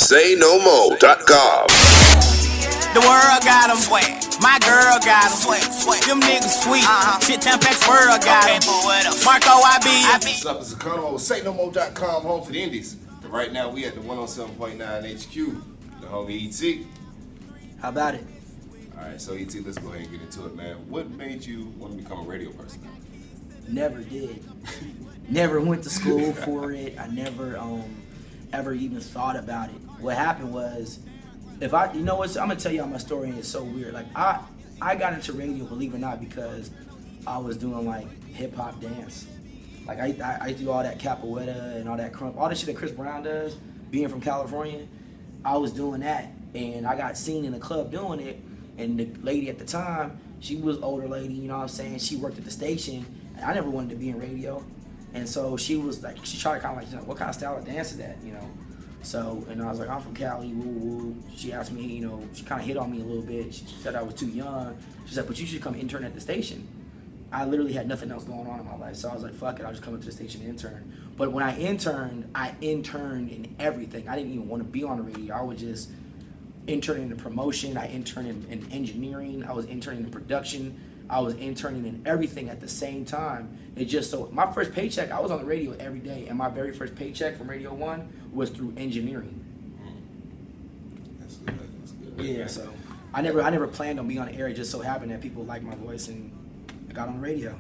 SayNoMo.com. The world got them sweat. My girl got them sweat. Them niggas sweet. Shit, Tampax world got them. Marco, I be. What's up? It's Zakano. SayNoMo.com, home for the Indies. And right now, we at the 107.9 HQ, the homie ET. How about it? All right, so ET, let's go ahead and get into it, man. What made you want to become a radio personality? Never did. Never went to school for it. I never ever even thought about it. What happened was, I'm gonna tell you how my story is so weird. Like I got into radio, believe it or not, because I was doing like hip hop dance. Like I do all that capoeira and all that crump, all the shit that Chris Brown does. Being from California, I was doing that, and I got seen in the club doing it. And the lady at the time, she was older lady, you know what I'm saying? She worked at the station, and I never wanted to be in radio. And so she was like, she tried to kind of like, you know, what kind of style of dance is that, you know? So, and I was like, I'm from Cali, woo woo. She asked me, you know, she kind of hit on me a little bit. She said I was too young. She said, but you should come intern at the station. I literally had nothing else going on in my life. So I was like, fuck it, I'll just come into the station and intern. But when I interned in everything. I didn't even want to be on the radio. I was just interning in promotion. I interned in engineering. I was interning in production. I was interning in everything at the same time. It just so my first paycheck, I was on the radio every day, and my very first paycheck from Radio 1 was through engineering. That's good. That's good. Yeah, so I never planned on being on the air. It just so happened that people liked my voice, and I got on the radio.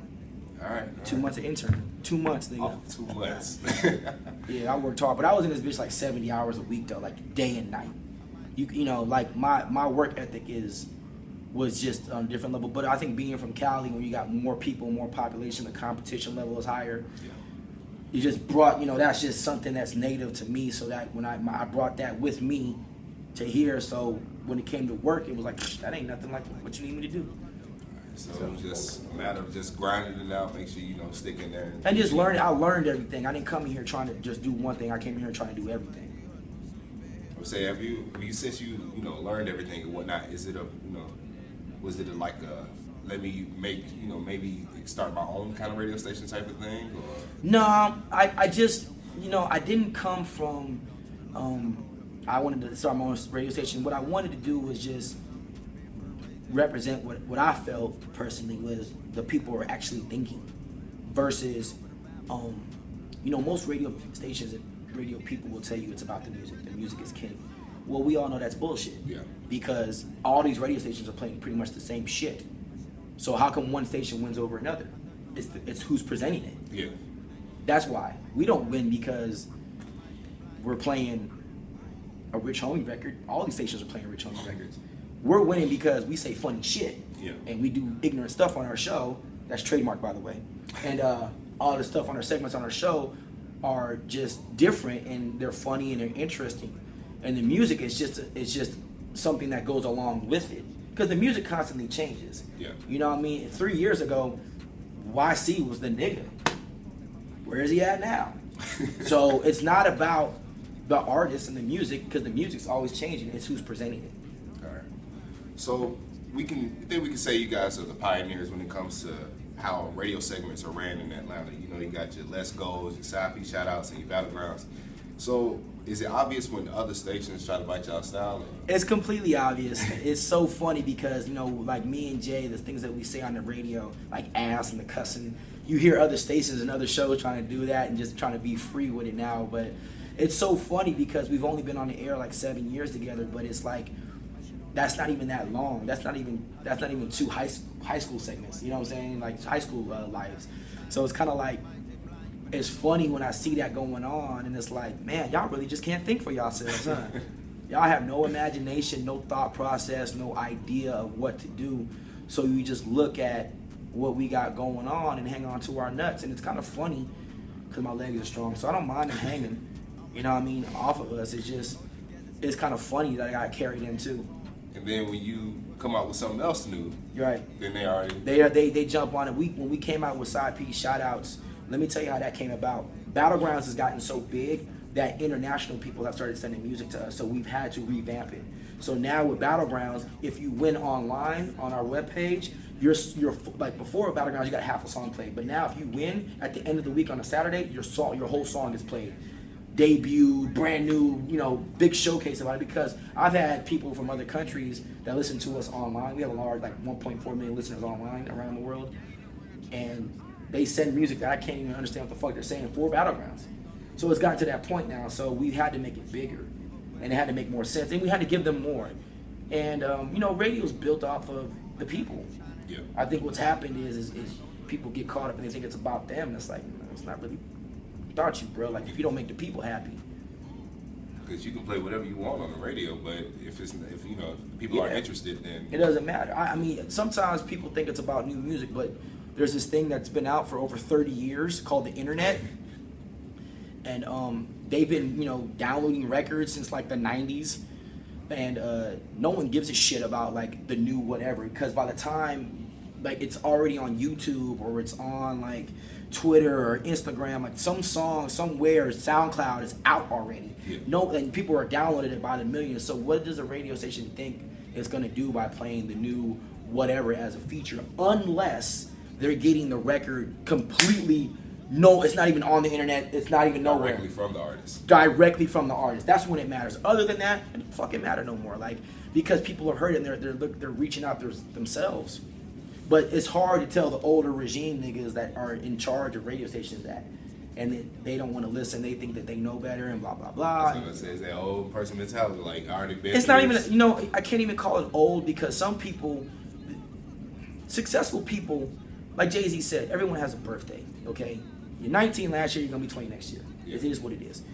All right. 2 months of intern. 2 months, nigga. Oh, 2 months. Yeah, I worked hard, but I was in this bitch like 70 hours a week though, like day and night. You know, like my work ethic was just on a different level. But I think being from Cali, when you got more people, more population, the competition level is higher. Yeah. You just brought, you know, that's just something that's native to me. So that when I brought that with me to here, so when it came to work, it was like, that ain't nothing like what you need me to do. So it was just a matter of just grinding it out, make sure, you know, stick in there. And just learn. I learned everything. I didn't come here trying to just do one thing. I came here trying to do everything. I would say, have you since you know, learned everything and whatnot, is it was it like a, let me make, you know, maybe start my own kind of radio station type of thing? Or? No, I just, you know, I didn't come from, I wanted to start my own radio station. What I wanted to do was just represent what I felt personally was the people were actually thinking versus, you know, most radio stations and radio people will tell you it's about the music. The music is king. Well, we all know that's bullshit. Yeah. Because all these radio stations are playing pretty much the same shit. So how come one station wins over another? It's who's presenting it. Yeah. That's why. We don't win because we're playing a Rich Homie record. All these stations are playing Rich Homie records. We're winning because we say funny shit. Yeah. And we do ignorant stuff on our show. That's trademark, by the way. And all the stuff on our segments on our show are just different, and they're funny and they're interesting. And the music is just something that goes along with it, because the music constantly changes. Yeah. You know what I mean? 3 years ago, YC was the nigga. Where is he at now? So it's not about the artist and the music, because the music's always changing. It's who's presenting it. All right. So we can say you guys are the pioneers when it comes to how radio segments are ran in Atlanta. You know, you got your Let's Go's, your Sappy shout-outs, and your Battlegrounds. So is it obvious when the other stations try to bite y'all style? It's completely obvious. It's so funny because, you know, like me and Jay, the things that we say on the radio, like ass and the cussing, you hear other stations and other shows trying to do that and just trying to be free with it now. But it's so funny because we've only been on the air like 7 years together, but it's like, that's not even that long. That's not even two high school segments. You know what I'm saying? Like high school lives. So it's kind of like, it's funny when I see that going on, and it's like, man, y'all really just can't think for yourselves, huh? Y'all have no imagination, no thought process, no idea of what to do. So you just look at what we got going on and hang on to our nuts. And it's kind of funny because my legs are strong, so I don't mind them hanging, you know what I mean, off of us. It's kind of funny that I got carried in too. And then when you come out with something else new, You're right. then they already... They jump on it. When we came out with Side Piece shout-outs, let me tell you how that came about. Battlegrounds has gotten so big that international people have started sending music to us, so we've had to revamp it. So now with Battlegrounds, if you win online on our webpage, you're like before Battlegrounds, you got half a song played. But now if you win at the end of the week on a Saturday, your whole song is played. debut, brand new, big showcase about it, because I've had people from other countries that listen to us online. We have a large, like 1.4 million listeners online around the world, and they send music that I can't even understand what the fuck they're saying for Battlegrounds. So it's gotten to that point now, so we had to make it bigger, and it had to make more sense, and we had to give them more. And radio's built off of the people. Yeah. I think what's happened is people get caught up and they think it's about them, and it's like, no, it's not really about you, bro. Like, if you don't make the people happy. Because you can play whatever you want on the radio, but if people aren't interested, then it doesn't matter. I mean, sometimes people think it's about new music, but there's this thing that's been out for over 30 years called the internet, and they've been downloading records since like the 90s, and no one gives a shit about like the new whatever, because by the time like it's already on YouTube or it's on like Twitter or Instagram, like some song somewhere, SoundCloud is out already. Yeah. And people are downloading it by the millions. So what does a radio station think it's gonna do by playing the new whatever as a feature, unless they're getting the record completely? No, it's not even on the internet. It's not even nowhere. Directly from the artist. Directly from the artist. That's when it matters. Other than that, it doesn't fucking matter no more. Like, because people are hurting, they're reaching out themselves. But it's hard to tell the older regime niggas that are in charge of radio stations that, and they don't want to listen. They think that they know better and blah blah blah. That's what it says. That old person mentality, like already been. It's not even. I can't even call it old, because some people, successful people, like Jay-Z said, everyone has a birthday. Okay, you're 19 last year, you're gonna be 20 next year. Yeah. It is what it is.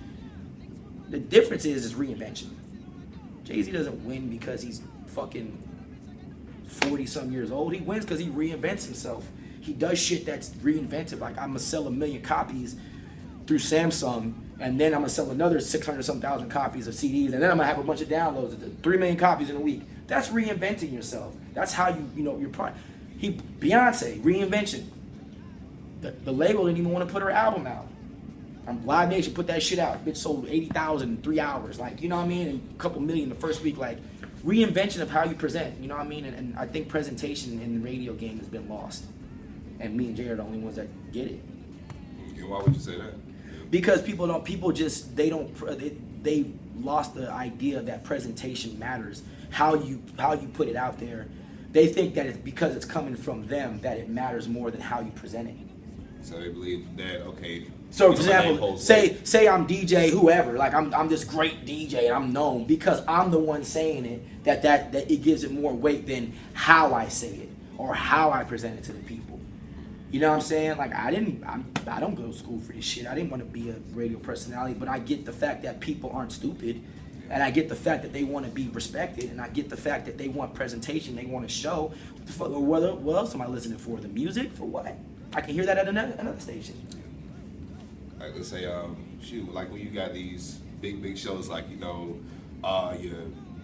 The difference is reinvention. Jay-Z doesn't win because he's fucking 40-some years old. He wins because he reinvents himself. He does shit that's reinventive. Like, I'm gonna sell 1 million copies through Samsung, and then I'm gonna sell another 600-some thousand copies of CDs, and then I'm gonna have a bunch of downloads, 3 million copies in a week. That's reinventing yourself. That's how your product. Beyonce, reinvention. The label didn't even want to put her album out. Live Nation put that shit out. Bitch sold 80,000 in 3 hours. Like, you know what I mean? And a couple million the first week. Like, reinvention of how you present. You know what I mean? And I think presentation in the radio game has been lost. And me and Jay are the only ones that get it. And why would you say that? Because they lost the idea that presentation matters. How you put it out there. They think that it's because it's coming from them that it matters more than how you present it. So they believe that, okay. So for example, say I'm DJ whoever, like I'm this great DJ and I'm known because I'm the one saying it, that it gives it more weight than how I say it or how I present it to the people. You know what I'm saying? Like, I don't go to school for this shit. I didn't want to be a radio personality, but I get the fact that people aren't stupid, and I get the fact that they want to be respected, and I get the fact that they want presentation, they want to show. What else am I listening for? The music? For what? I can hear that at another station. Like, let's say, like when you got these big shows, like, your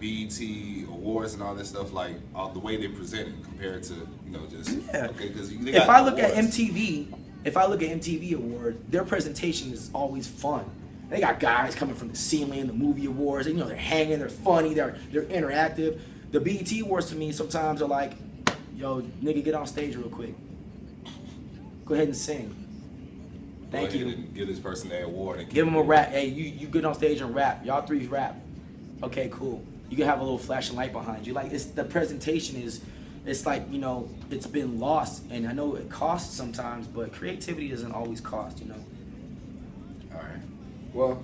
BET Awards and all that stuff, like the way they present it compared to, just okay, because if I look at MTV Awards, their presentation is always fun. They got guys coming from the ceiling, the movie awards. They're hanging, they're funny, they're interactive. The BET Awards to me sometimes are like, yo, nigga, get on stage real quick. Go ahead and sing. Thank you. And give this person that award. And give them a rap. Hey, you get on stage and rap. Y'all three's rap. Okay, cool. You can have a little flashing light behind you. Like, the presentation is, it's like, it's been lost. And I know it costs sometimes, but creativity doesn't always cost, All right. Well,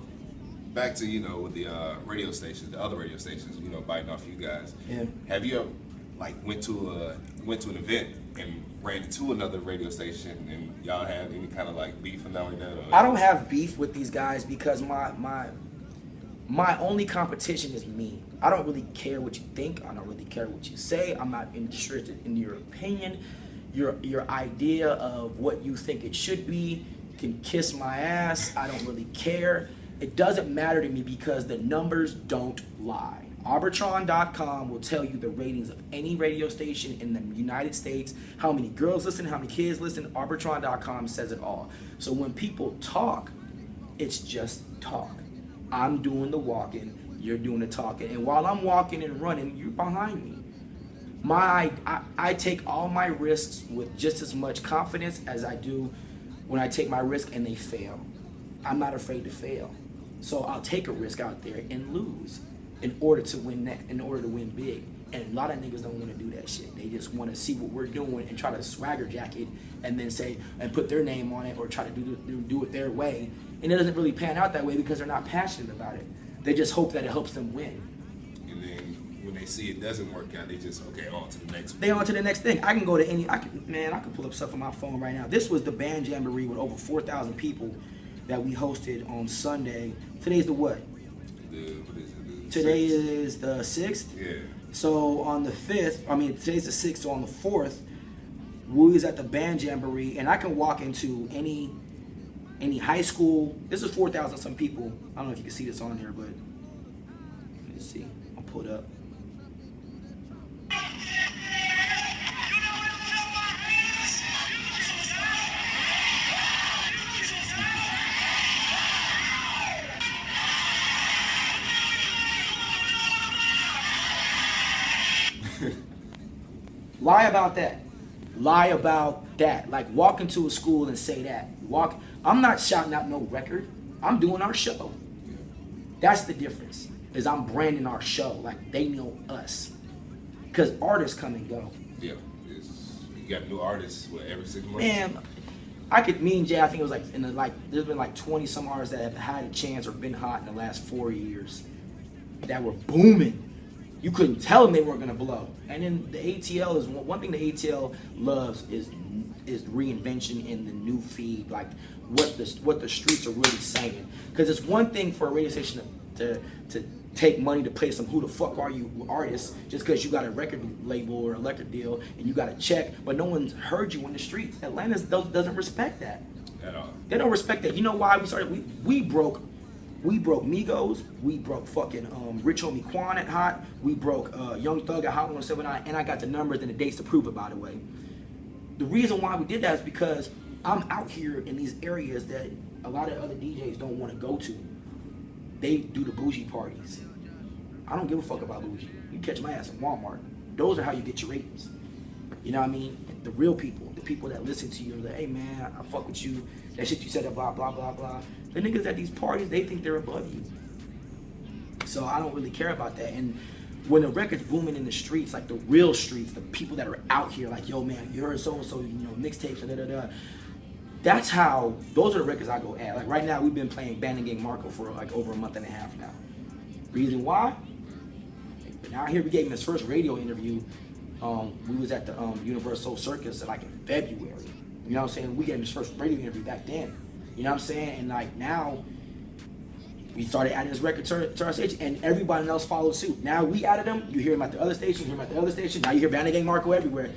back to, with the radio stations, the other radio stations, biting off you guys. Yeah. Have you ever, went to an event and ran into another radio station and y'all have any kind of beef and that? I don't have beef with these guys because my only competition is me. I don't really care what you think. I don't really care what you say. I'm not interested in your opinion. Your idea of what you think it should be can kiss my ass. I don't really care. It doesn't matter to me because the numbers don't lie. Arbitron.com will tell you the ratings of any radio station in the United States, how many girls listen, how many kids listen. Arbitron.com says it all. So when people talk, it's just talk. I'm doing the walking, you're doing the talking. And while I'm walking and running, you're behind me. I take all my risks with just as much confidence as I do when I take my risk and they fail. I'm not afraid to fail. So I'll take a risk out there and lose in order to win that, in order to win big. And a lot of niggas don't want to do that shit. They just want to see what we're doing and try to swagger jack it and then say and put their name on it or try to do it their way. And it doesn't really pan out that way because they're not passionate about it. They just hope that it helps them win. And then when they see it doesn't work out, they just on to the next one. They on to the next thing. I can go to any. I can pull up stuff on my phone right now. This was the band jamboree with over 4,000 people that we hosted on Sunday. Today's the what? What is it? Today 6th? is the 6th. Yeah. So on the 5th, today's the 6th, so on the 4th, we was at the band jamboree, and I can walk into any high school. This is 4,000 some people. I don't know if you can see this on here, but let's see. I'll pull it up. Lie about that. Lie about that. Like walk into a school and say that. I'm not shouting out no record. I'm doing our show. That's the difference. Is I'm branding our show. Like they know us. Because artists come and go. Yeah. You got new artists every 6 months. Man, me and Jay, I think it was there's been like 20 some artists that have had a chance or been hot in the last 4 years that were booming. You couldn't tell them they weren't gonna blow. And then the ATL is one thing the ATL loves is reinvention in the new feed, like what the streets are really saying. Because it's one thing for a radio station to take money to play some who the fuck are you artists just because you got a record label or a record deal and you got a check, but no one's heard you in the streets. Atlanta doesn't respect that At all. They don't respect that. You know why we started? We broke Migos. We broke fucking Rich Homie Quan at Hot. We broke Young Thug at Hot 179, and I got the numbers and the dates to prove it, by the way. The reason why we did that is because I'm out here in these areas that a lot of other DJs don't want to go to. They do the bougie parties. I don't give a fuck about bougie. You catch my ass at Walmart. Those are how you get your ratings. You know what I mean? The real people, the people that listen to you, are like, hey man, I fuck with you. That shit you said, blah, blah, blah, blah. The niggas at these parties, they think they're above you. So I don't really care about that. And when the record's booming in the streets, like the real streets, the people that are out here, like, yo man, you heard so-and-so, mixtapes and da-da-da. Those are the records I go at. Like right now, we've been playing Band and Gang Marco for like over a month and a half now. Reason why? Now here we gave him his first radio interview. We was at the Universal Circus like in February. You know what I'm saying? We gave him his first radio interview back then. You know what I'm saying? And like now, we started adding his record to our station, and everybody else followed suit. Now we added him. You hear him at the other station. You hear him at the other station. Now you hear Band and Gang Marco everywhere.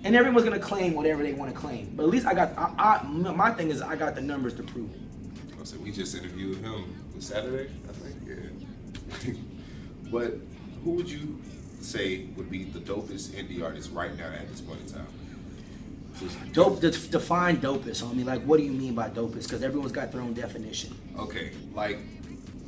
And everyone's gonna claim whatever they want to claim. But at least my thing is I got the numbers to prove it. So we just interviewed him Saturday, I think. Yeah. But who would you say would be the dopest indie artist right now at this point in time? Dope. Define dopest, homie. Like, what do you mean by dopest? Because everyone's got their own definition. Okay, like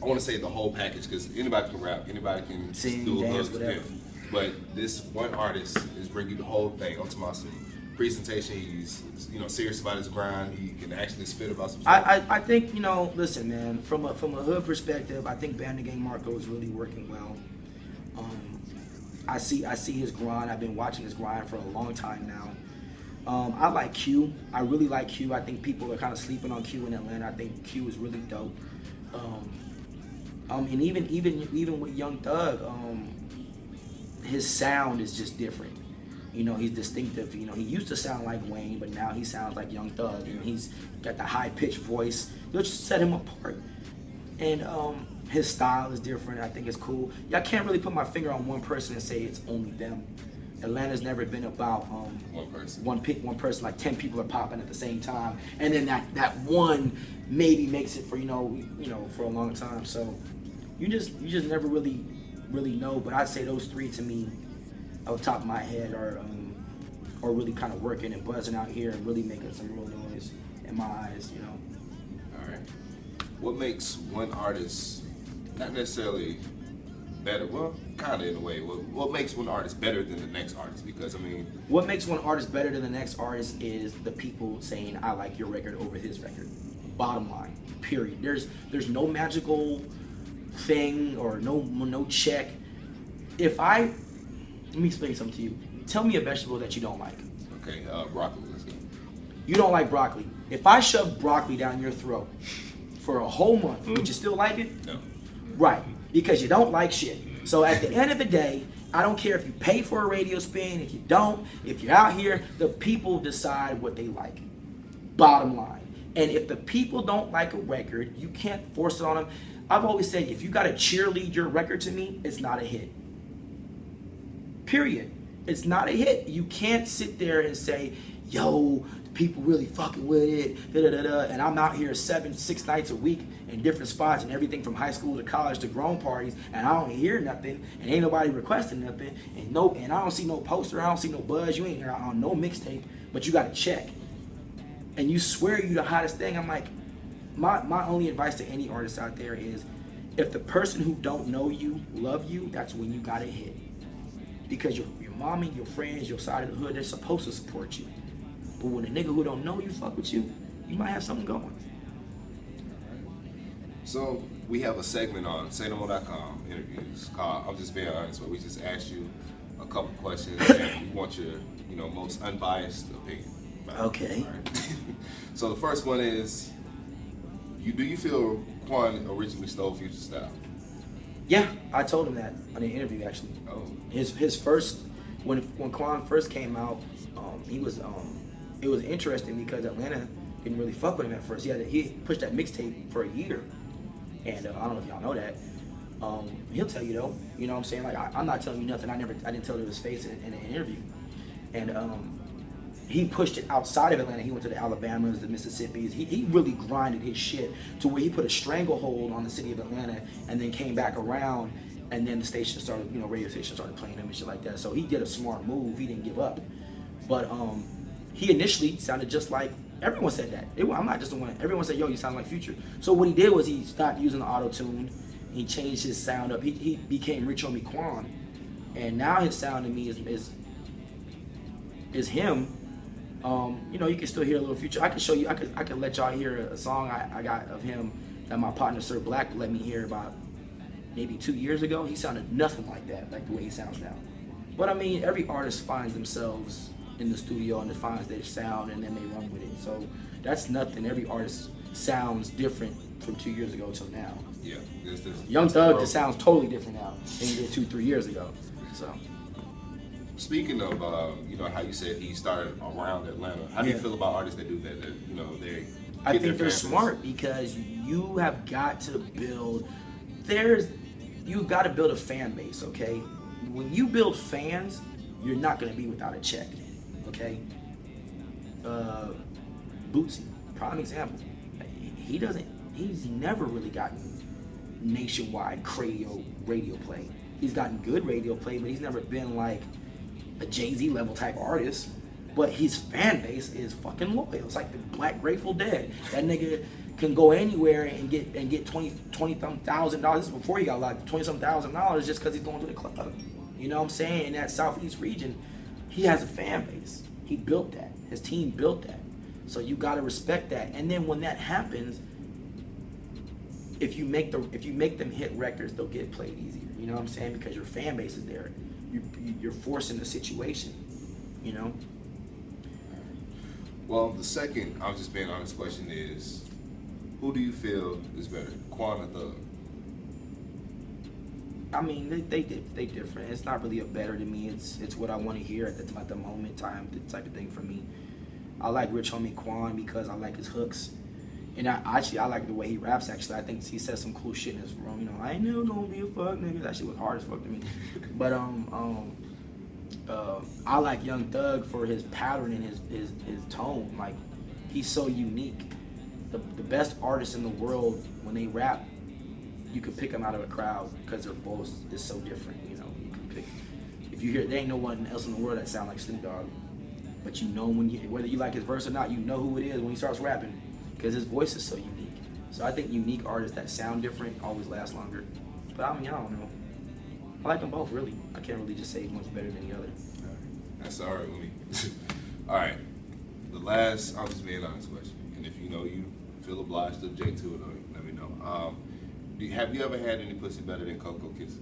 I want to say the whole package because anybody can rap, anybody can sing, do a dance, hook, whatever. yeah. But this one artist is bringing you the whole thing. I'm talking about some presentation. He's serious about his grind. He can actually spit about some stuff. I think listen, man. From a hood perspective, I think Band and Gang Marco is really working well. I see his grind. I've been watching his grind for a long time now. I like Q. I really like Q. I think people are kind of sleeping on Q in Atlanta. I think Q is really dope. And even with Young Thug, his sound is just different. He's distinctive. He used to sound like Wayne, but now he sounds like Young Thug, and he's got the high pitched voice, which set him apart. And his style is different. I think it's cool. I can't really put my finger on one person and say it's only them. Atlanta's never been about one person. Like 10 people are popping at the same time, and then that one maybe makes it for for a long time. So you just never really know. But I'd say those three to me, off the top of my head, are really kind of working and buzzing out here and really making some real noise in my eyes. All right. What makes one artist not necessarily better? Well, kind of in a way. What makes one artist better than the next artist? Because what makes one artist better than the next artist is the people saying, "I like your record over his record." Bottom line, period. There's no magical thing or no check. Let me explain something to you. Tell me a vegetable that you don't like. Okay, broccoli. Let's go. You don't like broccoli. If I shove broccoli down your throat for a whole month, would you still like it? No. Right, because you don't like shit. So at the end of the day, I don't care if you pay for a radio spin, if you don't, if you're out here, the people decide what they like. Bottom line. And if the people don't like a record, you can't force it on them. I've always said, if you got to cheerlead your record to me, it's not a hit. Period. It's not a hit. You can't sit there and say, yo, people really fucking with it, and I'm out here 6 nights a week in different spots and everything from high school to college to grown parties, and I don't hear nothing, and ain't nobody requesting nothing, and I don't see no poster, I don't see no buzz, you ain't on no mixtape, but you got to check, and you swear you the hottest thing. I'm like, my only advice to any artist out there is, if the person who don't know you love you, that's when you got to hit, because your mommy, your friends, your side of the hood, they're supposed to support you. But when a nigga who don't know you fuck with you, you might have something going. So we have a segment on SayNoMore.com interviews called I'm Just Being Honest, where we just ask you a couple questions and we want your most unbiased opinion. Okay. Right. So the first one is, do you feel Quan originally stole Future's style? Yeah, I told him that on the interview actually. Oh. His first, when Quan first came out, he was it was interesting because Atlanta didn't really fuck with him at first. He pushed that mixtape for a year, and I don't know if y'all know that. He'll tell you though. You know what I'm saying? Like I'm not telling you nothing. I didn't tell you his face in an interview, and he pushed it outside of Atlanta. He went to the Alabamas, the Mississippis. He really grinded his shit to where he put a stranglehold on the city of Atlanta, and then came back around, and then the station started, radio station started playing him and shit like that. So he did a smart move. He didn't give up, but he initially sounded just like, everyone said that. I'm not just the one. Everyone said, yo, you sound like Future. So what he did was he stopped using the auto-tune. He changed his sound up. He became Rich Homie Quan. And now his sound to me is him. You can still hear a little Future. I can show you, I could let y'all hear a song I got of him that my partner Sir Black let me hear about maybe 2 years ago. He sounded nothing like that, like the way he sounds now. But I mean, every artist finds themselves in the studio and defines their sound, and then they run with it. So that's nothing. Every artist sounds different from 2 years ago till now. Yeah. Young Thug just sounds totally different now than he did 2-3 years ago. So. Speaking of, how you said he started around Atlanta, how do you feel about artists that do that? I think they're smart because you have got to build. You've got to build a fan base. Okay, when you build fans, you're not going to be without a check. Okay. Bootsy, prime example. He's never really gotten nationwide radio play. He's gotten good radio play, but he's never been like a Jay-Z level type artist. But his fan base is fucking loyal. It's like the Black Grateful Dead. That nigga can go anywhere and get $20,000. This is before he got like $20,000 just because he's going to the club. You know what I'm saying? In that Southeast region, he has a fan base. He built that. His team built that. So you got to respect that. And then when that happens, if you make them hit records, they'll get played easier. You know what I'm saying? Because your fan base is there. You're forcing the situation. You know. Well, the second, I'm just being honest question is, who do you feel is better, Quan or Thug? I mean, they different. It's not really a better to me. It's what I want to hear at the moment, time, the type of thing for me. I like Rich Homie Quan because I like his hooks, and I like the way he raps. Actually, I think he says some cool shit in his room. I ain't never gonna be a fuck nigga. That shit was hard as fuck to me. But I like Young Thug for his pattern and his tone. Like, he's so unique. The best artists in the world, when they rap, you can pick them out of a crowd because their voice is so different. You can pick. If you hear, there ain't no one else in the world that sound like Snoop Dogg. But whether you like his verse or not, you know who it is when he starts rapping because his voice is so unique. So I think unique artists that sound different always last longer. But I don't know. I like them both, really. I can't really just say one's better than the other. That's all right with me. All right. The last, I'm just being honest question. And if you know you, feel obliged to object to it, let me know. Have you ever had any pussy better than Coco Kisses?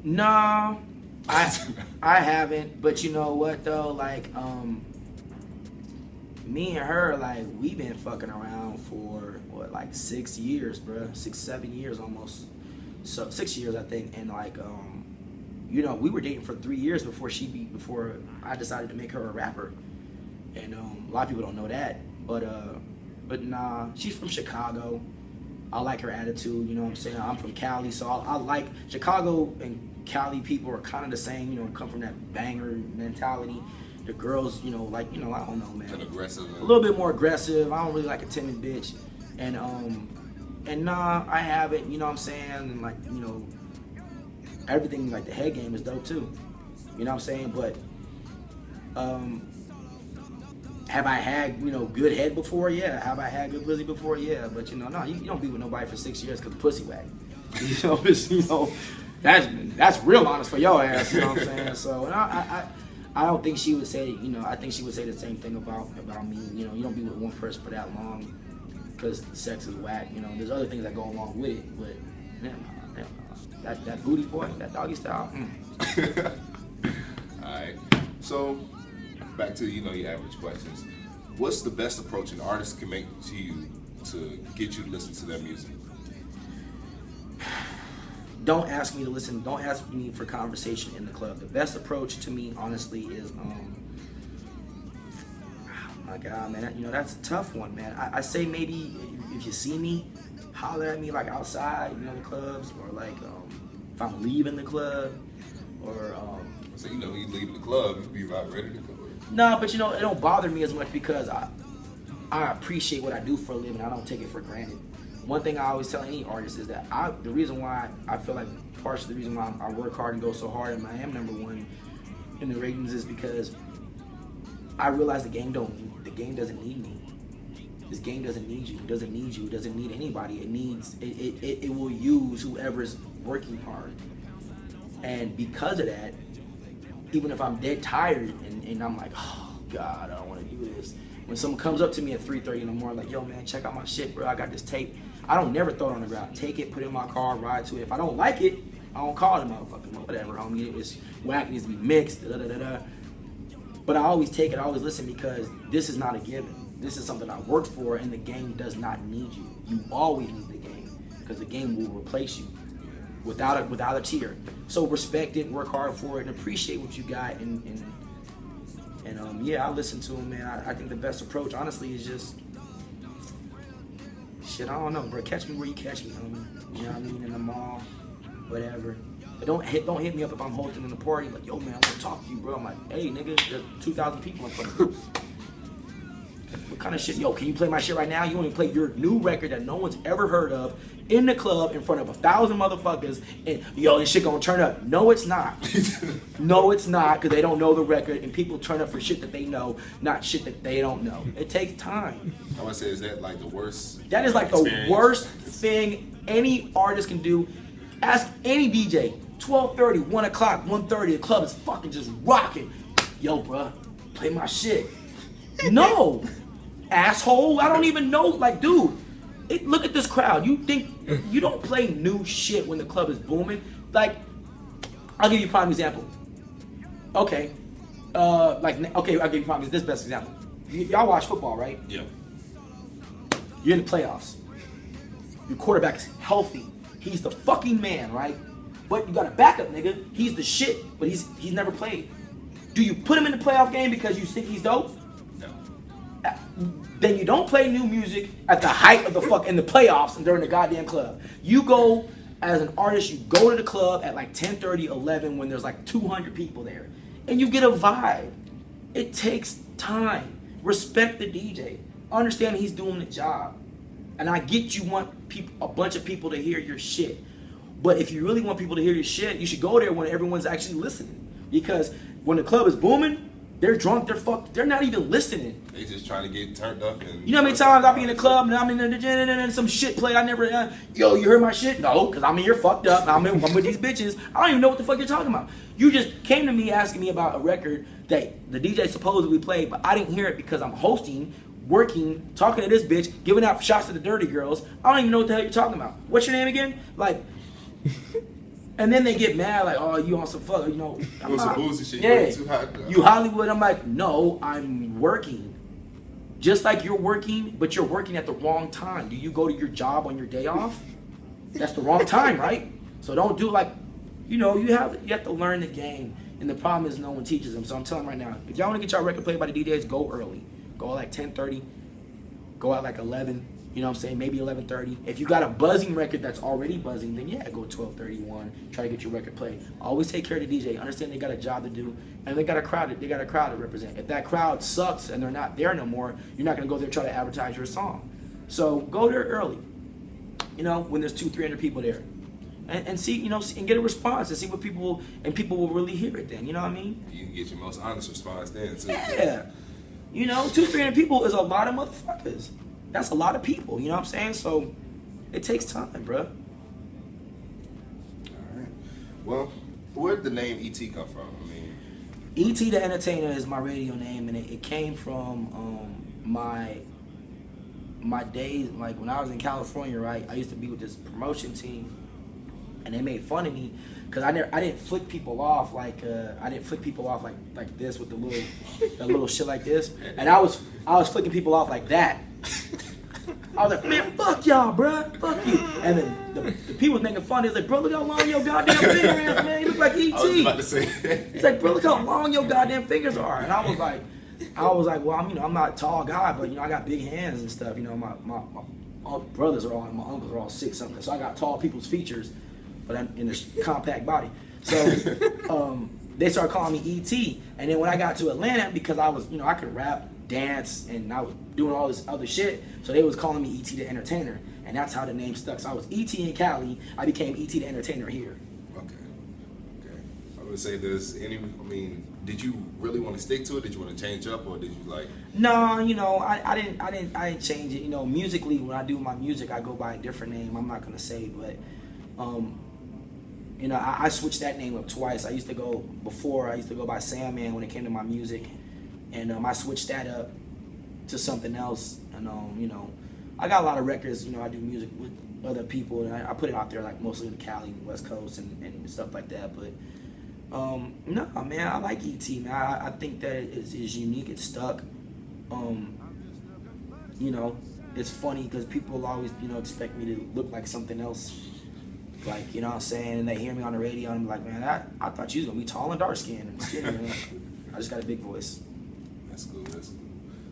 No, I haven't. But you know what though? Like, me and her, like, we've been fucking around for what, like 6 years, bro. 6, 7 years almost. So 6 years, I think. And like, you know, we were dating for 3 years before I decided to make her a rapper. And a lot of people don't know that. But nah, she's from Chicago. I like her attitude, you know what I'm saying? I'm from Cali, so I like Chicago and Cali people are kind of the same, you know, come from that banger mentality. The girls, you know, like, you know, I don't know, man. Kind of aggressive. A little bit more aggressive. I don't really like a timid bitch. And nah, I haven't, you know what I'm saying? And like, you know, everything, like the head game is dope too. You know what I'm saying? But have I had, you know, good head before? Yeah. Have I had good pussy before? Yeah. But you know, no, you don't be with nobody for 6 years because pussy whack. You know, that's real honest for your ass. You know what I'm saying? So I don't think she would say, you know, I think she would say the same thing about me. You know, you don't be with one person for that long because sex is whack. You know, there's other things that go along with it, but that booty boy, that doggy style. All right. So back to, you know, your average questions. What's the best approach an artist can make to you to get you to listen to their music? Don't ask me to listen. Don't ask me for conversation in the club. The best approach to me, honestly, is oh my God, man. You know, that's a tough one, man. I say maybe if you see me, holler at me like outside, you know, the clubs, or like if I'm leaving the club, or so you know, you leaving the club, you be about ready to go. No, but you know, it don't bother me as much because I appreciate what I do for a living. I don't take it for granted. One thing I always tell any artist is that the reason why I feel like partially the reason why I work hard and go so hard and I am #1 in the ratings is because I realize the game doesn't need me. This game doesn't need you. It doesn't need you. It doesn't need anybody. It will use whoever's working hard. And because of that, even if I'm dead tired and I'm like, oh God, I don't want to do this. When someone comes up to me at 3:30 in the morning, like, yo man, check out my shit, bro. I got this tape. I don't never throw it on the ground. Take it, put it in my car, ride to it. If I don't like it, I don't call the motherfucker. Whatever, homie. It's whack. It needs to be mixed. Da, da, da, da. But I always take it. I always listen because this is not a given. This is something I worked for, and the game does not need you. You always need the game because the game will replace you without a tear. So respect it, work hard for it, and appreciate what you got. And yeah, I listen to him, man. I think the best approach, honestly, is just shit. I don't know, bro. Catch me where you catch me, homie. You know what I mean? In the mall, whatever. But don't hit me up if I'm hosting in the party. Like, yo, man, I want to talk to you, bro. I'm like, hey, nigga, there's 2,000 people in front of you. What kind of shit? Yo, can you play my shit right now? You want to play your new record that no one's ever heard of in the club in front of 1,000 motherfuckers, and yo, this shit gonna turn up. No, it's not. No, it's not, because they don't know the record, and people turn up for shit that they know, not shit that they don't know. It takes time. I want to say, is that like the worst? That is like the worst thing any artist can do. Ask any DJ. 12:30, 1 o'clock, 1:30, the club is fucking just rocking. Yo, bruh, play my shit. No, asshole. I don't even know. Like, dude. Look at this crowd. You think you don't play new shit when the club is booming? Like, I'll give you a prime example. Okay, I'll give you prime. This best example. Y'all watch football, right? Yeah. You're in the playoffs. Your quarterback is healthy. He's the fucking man, right? But you got a backup nigga. He's the shit, but he's never played. Do you put him in the playoff game because you think he's dope? Then you don't play new music at the height of the in the playoffs and during the goddamn club. You go, as an artist, you go to the club at like 10:30, 11 when there's like 200 people there. And you get a vibe. It takes time. Respect the DJ. Understand he's doing the job. And I get you want a bunch of people to hear your shit. But if you really want people to hear your shit, you should go there when everyone's actually listening. Because when the club is booming, they're drunk, they're not even listening. They just trying to get turned up. And you know how many times I be in the club and I'm in the and some shit play I never, yo, you heard my shit? No, because I'm in here fucked up. I'm with these bitches. I don't even know what the fuck you're talking about. You just came to me asking me about a record that the DJ supposedly played, but I didn't hear it because I'm hosting working, talking to this bitch, giving out shots to the dirty girls. I don't even know what the hell you're talking about. What's your name again? Like, and then they get mad, like, oh, you on some fuck, you know. On some bullshit shit. Yeah, Too hot, you Hollywood. I'm like, no, I'm working. Just like you're working, but you're working at the wrong time. Do you go to your job on your day off? That's the wrong time, right? So don't do like, you know, you have to learn the game. And the problem is no one teaches them. So I'm telling right now, if y'all want to get y'all record played by the DJs, go early. Go at like 10:30. Go at like 11. You know what I'm saying? Maybe 11:30. If you got a buzzing record that's already buzzing, then yeah, go 12:31. Try to get your record played. Always take care of the DJ. Understand they got a job to do, and they got a crowd. They got a crowd to represent. If that crowd sucks and they're not there no more, you're not gonna go there and try to advertise your song. So go there early. You know, when there's 200-300 people there, and see, you know, and get a response and see what people will really hear it. Then you know what I mean? You can get your most honest response then too. Yeah. You know, 200-300 people is a lot of motherfuckers. That's a lot of people, you know what I'm saying? So it takes time, bro. All right. Well, where did the name ET come from? I mean, ET the Entertainer is my radio name, and it came from my days, like when I was in California, right? I used to be with this promotion team, and they made fun of me because I didn't flick people off like like this with the little shit like this, and I was flicking people off like that. I was like, man, fuck y'all, bro, fuck you. And then the people was making fun. They was like, bro, look how long your goddamn fingers, man. You look like ET. I was about to say. It's like, bro, look how long your goddamn fingers are. And I was like, well, I'm not a tall guy, but you know, I got big hands and stuff. You know, my brothers are all, and my uncles are all 6'something. So I got tall people's features, but I'm in a compact body. So they started calling me ET. And then when I got to Atlanta, because I was, you know, I could rap, dance, and I was doing all this other shit, so they was calling me ET the Entertainer, and that's how the name stuck. So I was ET in Cali, I became ET the Entertainer here. Okay. I would say did you really want to stick to it? Did you want to change up, or did you like? No, you know, I didn't change it. You know, musically, when I do my music, I go by a different name. I'm not gonna say, but you know, I switched that name up twice. I used to go by Sandman when it came to my music. And I switched that up to something else. And, you know, I got a lot of records. You know, I do music with other people. And I put it out there, like, mostly in Cali, West Coast, and stuff like that. But, no, man, I like E.T., man. I think that it's unique. It's stuck. You know, it's funny because people always, you know, expect me to look like something else. Like, you know what I'm saying? And they hear me on the radio, and I'm like, man, I thought you was going to be tall and dark-skinned and skinny, man. I just got a big voice. That's cool.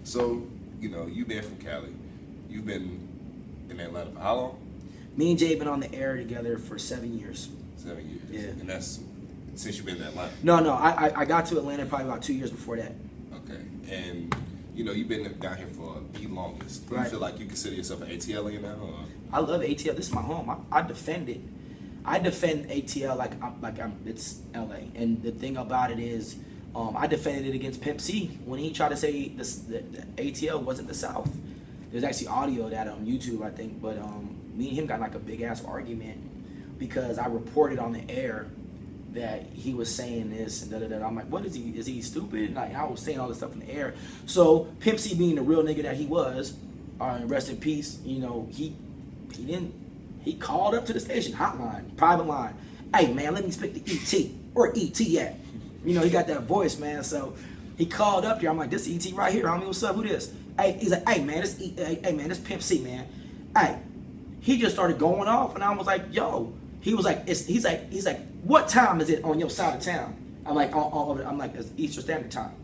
So, you know, you've been from Cali. You've been in Atlanta for how long? Me and Jay been on the air together for 7 years. 7 years. Yeah. And that's since you've been in Atlanta? No. I got to Atlanta probably about 2 years before that. Okay. And, you know, you've been down here for the longest. Do you feel like you consider yourself an ATLian now? Or? I love ATL. This is my home. I defend it. I defend ATL like it's LA. And the thing about it is, I defended it against Pimp C when he tried to say the ATL wasn't the South. There's actually audio of that on YouTube, I think. But me and him got like a big ass argument because I reported on the air that he was saying this and da da da. I'm like, what is he? Is he stupid? And I was saying all this stuff in the air. So Pimp C, being the real nigga that he was, rest in peace. You know, he called up to the station hotline, private line. Hey man, let me speak to ET. Where ET at? You know, he got that voice, man. So he called up here. I'm like, this ET right here. Homie, what's up? Who this? Hey, he's like, hey man, this Pimp C, man. Hey, he just started going off, and I was like, yo. He was like, he's like, what time is it on your side of town? I'm like, I'm like, it's Eastern Standard Time.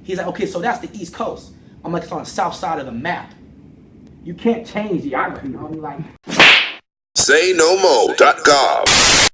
He's like, okay, so that's the East Coast. I'm like, it's on the south side of the map. You can't change geography. I'm like, SayNoMo.com.